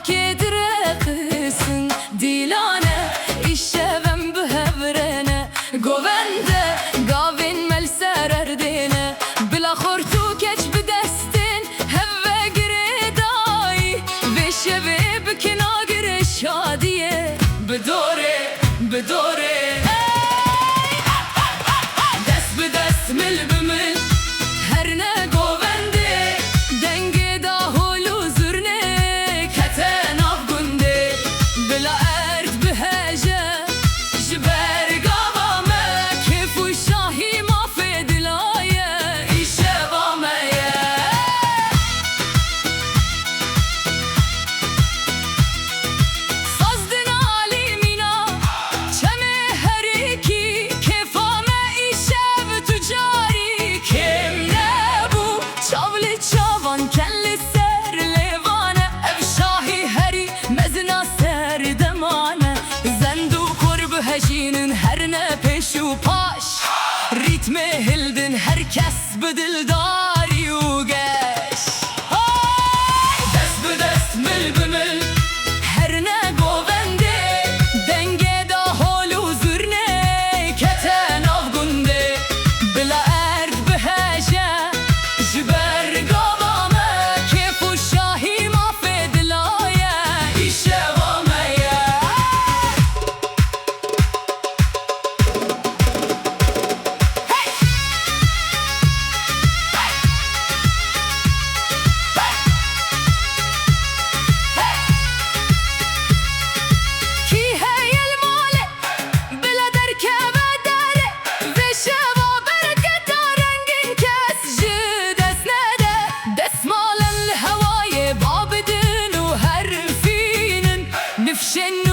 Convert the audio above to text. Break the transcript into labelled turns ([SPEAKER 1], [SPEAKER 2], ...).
[SPEAKER 1] kedire kısın dilane işevem bühevrene govende gavin mel sererdine bila khortu keç bidestin heve giredai ve şeve bikina gire şadiye bedore bedore dest bidest mil bimil her ne govende denge da holu zürne keten avgunde bila erd biheje jiber gavame kefu şahi mafedilaye işevameye sazdın alimina çeme her iki kefame işev tücari kimde bu çavli çavan kelli ser levane ev şahi heri mezna ser demane zendu kurbu hejinin her ne peşu paş ritme hildin herkes bedildari u geç dest bedest mil bimil her ne govende denge da holu zürne keten avgunde bila erd biheje jiber gavame kefu şahi mafedilaye işevameye ki heyel male bila derkebe dere ve şeva berketa rengin kes desnede desmalen havaya babidin u her finin nifşen